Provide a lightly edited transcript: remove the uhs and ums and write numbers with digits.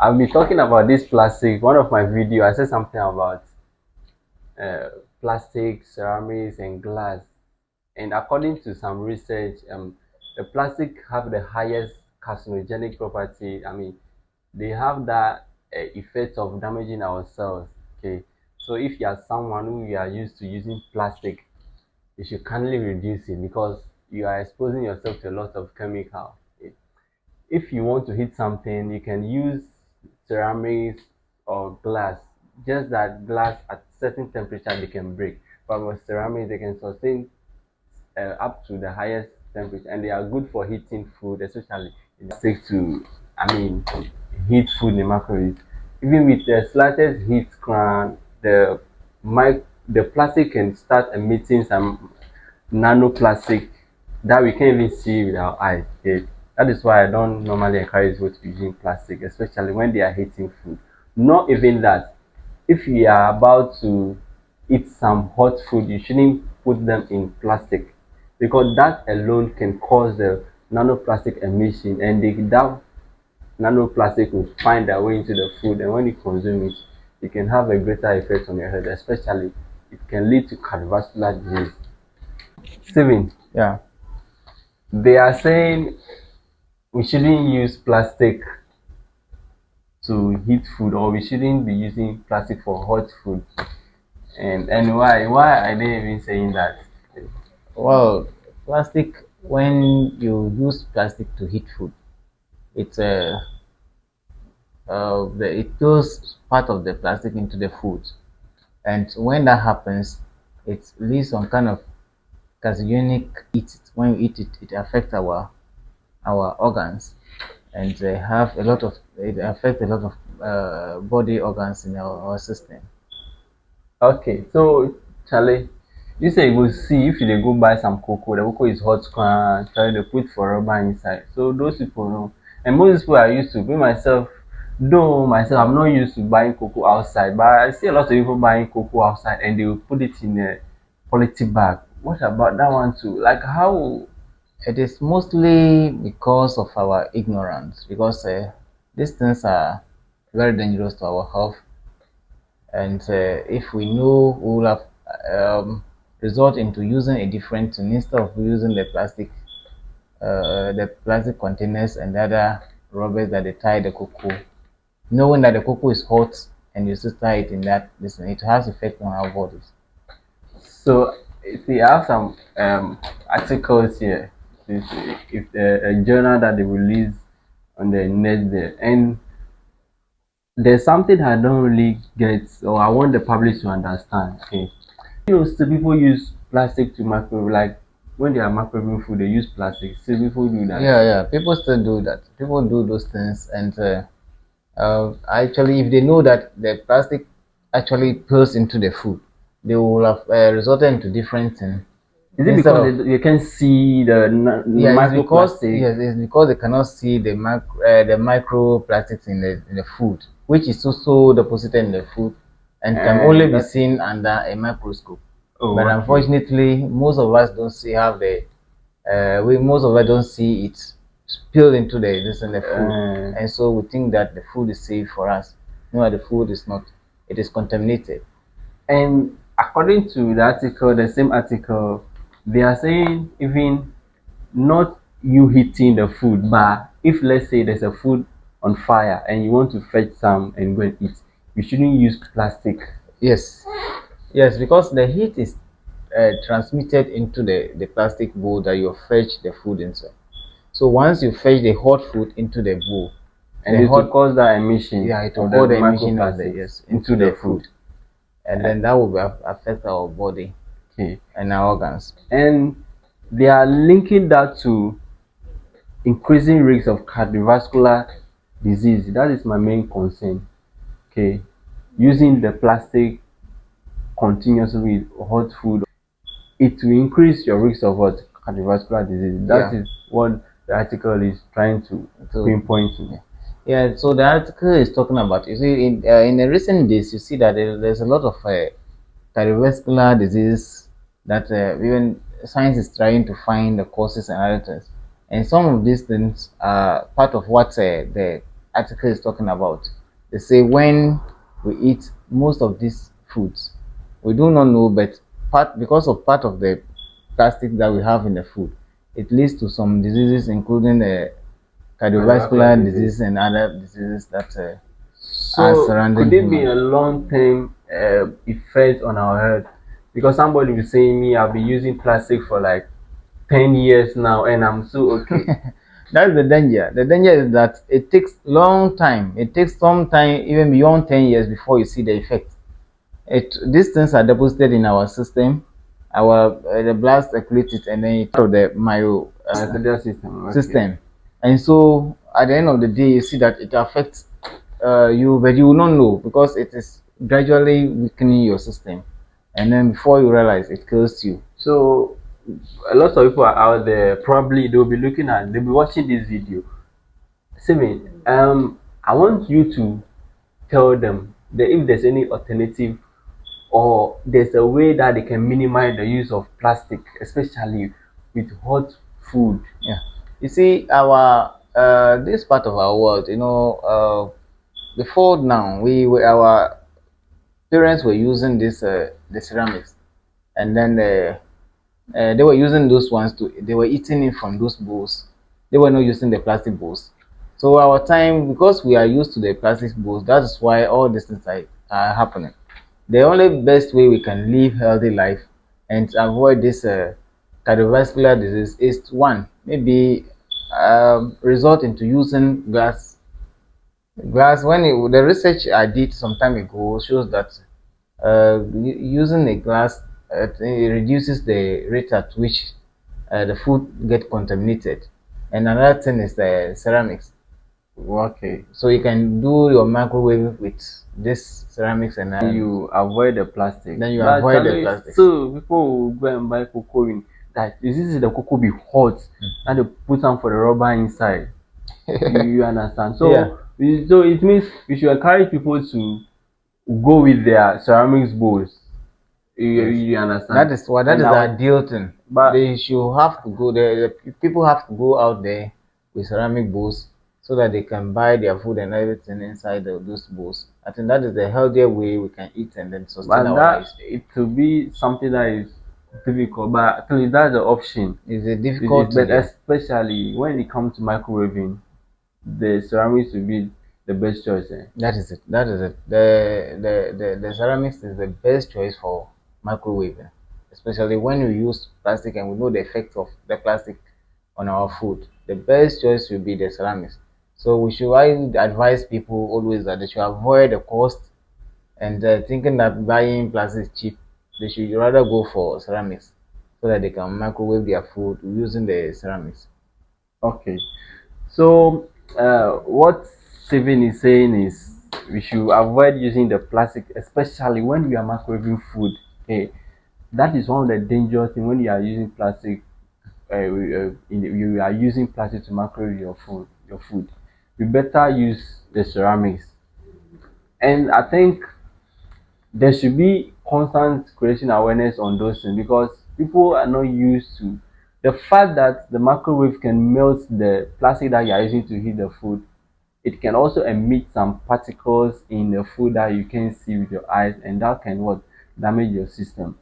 I've been talking about this plastic. One of my video, I said something about uh, plastic, ceramics, and glass. And according to some research, the plastic have the highest carcinogenic property. I mean, they have that effect of damaging our cells. Okay, so if you are someone who you are used to using plastic, you should kindly reduce it because you are exposing yourself to a lot of chemical. If you want to heat something, you can use ceramics or glass. Just that glass at certain temperature they can break, but with ceramics they can sustain up to the highest temperature, and they are good for heating food, especially in the stick to, I mean, heat food in the microwave. Even with the slightest heat crown, the plastic can start emitting some nanoplastic that we can't even see with our eyes. Okay? That is why I don't normally encourage people to using plastic, especially when they are heating food. Not even that. If you are about to eat some hot food, you shouldn't put them in plastic because that alone can cause the nanoplastic emission, and that nanoplastic will find their way into the food, and when you consume it, it can have a greater effect on your health, especially it can lead to cardiovascular disease. Steven, Yeah. they are saying we shouldn't use plastic to heat food, or we shouldn't be using plastic for hot food. And why are they even saying that? Well, plastic. When you use plastic to heat food, it's it goes part of the plastic into the food, and when that happens, it leaves some kind of carcinogenic. When you eat it, it affects our organs, and they have a lot of it affects a lot of body organs in our system. Okay, so Charlie, you say you go see if they go buy some cocoa, the cocoa is hot Charlie they put for rubber inside. So those people know. And most people are used to, me myself, though myself I'm not used to buying cocoa outside, but I see a lot of people buying cocoa outside and they will put it in a quality bag. What about that one too? Like how? It is mostly because of our ignorance, because these things are very dangerous to our health, and if we know, we will have resort into using a different thing instead of using the plastic containers and the other rubbers that they tie the cocoa. Knowing that the cocoa is hot and you still tie it in that, listen, it has effect on our bodies. So see, I have some articles here. If a journal that they release on the net there, and there's something I don't really get, or I want the public to understand. Okay, still people use plastic to microwave, like when they are microwaving food, they use plastic. Still people do that. Yeah. People still do that. People do those things, and actually, if they know that the plastic actually peels into the food, they will have resorted into different things. Is it because they can see the microplastic? Yes, it's because they cannot see the microplastics in the food, which is also deposited in the food and can only be seen under a microscope. Oh, but okay. Unfortunately, most of us don't see have the we most of us don't see it spilled into the food, and so we think that the food is safe for us. No, the food is not. It is contaminated. And according to the article, the same article, they are saying even not you heating the food, but if let's say there's a food on fire and you want to fetch some and go and eat, you shouldn't use plastic. Yes, because the heat is transmitted into the plastic bowl that you fetch the food inside. So once you fetch the hot food into the bowl, and it will cause that emission. Yeah, it will cause the emission of into the food, and then that will affect our body, and our organs. And they are linking that to increasing risk of cardiovascular disease. That is my main concern. Okay, using the plastic continuously with hot food, it will increase your risk of what cardiovascular disease. That is what the article is trying to pinpoint to. Yeah, so the article is talking about, you see, in the recent days, you see that there's a lot of cardiovascular disease that even science is trying to find the causes and other things. And some of these things are part of what the article is talking about. They say when we eat most of these foods, we do not know, but because of part of the plastic that we have in the food, it leads to some diseases, including the cardiovascular Cardiovascular disease. disease and other diseases that are So surrounding could it be a humans. long-term effect on our health? Because somebody was saying me, I've been using plastic for like 10 years now, and I'm so okay. That's the danger. The danger is that it takes long time. It takes some time, even beyond 10 years, before you see the effect. These things are deposited in our system. Our the blood circulates it, and then it's part of the Mitochondrial system. Okay. system. And so, at the end of the day, you see that it affects you, but you will not know because it is gradually weakening your system, and then before you realize, it kills you. So a lot of people are out there. Probably they'll be watching this video. Simon, I want you to tell them that if there's any alternative or there's a way that they can minimize the use of plastic, especially with hot food. Yeah, you see, our this part of our world, before now, our parents were using this the ceramics, and then they were using those ones to they were eating it from those bowls. They were not using the plastic bowls. So our time, because we are used to the plastic bowls, that's why all these things are happening. The only best way we can live healthy life and avoid this cardiovascular disease is one, maybe resort into using glass. The research I did some time ago shows that using a glass, it reduces the rate at which the food get contaminated. And another thing is the ceramics. Okay. So you can do your microwave with this ceramics, and You avoid the plastic. then you But avoid the Charlie, plastic. so people will go and buy cocoa in that this is the cocoa be hot and they put some for the rubber inside. You understand? So Yeah. so it means we should encourage people to go with their ceramics bowls. You understand? That And is I the was- ideal thing. But They should have to go there. The people have to go out there with ceramic bowls so that they can buy their food and everything inside those bowls. I think that is the healthier way we can eat and then sustain but our that lives. it will be something that is difficult. But at least that's the option. It's a difficult But thing. especially when it comes to microwaving, the ceramics will be the best choice. That is it. That is it. The ceramics is the best choice for microwaving, especially when you use plastic and we know the effect of the plastic on our food. The best choice will be the ceramics. So I advise people always that they should avoid the cost and thinking that buying plastic is cheap. They should rather go for ceramics so that they can microwave their food using the ceramics. Okay. So what Steven is saying is we should avoid using the plastic, especially when we are microwaving food. Hey, that is one of the dangerous things when you are using plastic. You are using plastic to microwave your food. You better use the ceramics. And I think there should be constant creation awareness on those things because people are not used to the fact that the microwave can melt the plastic that you are using to heat the food. It can also emit some particles in the food that you can see with your eyes, and that can what damage your system.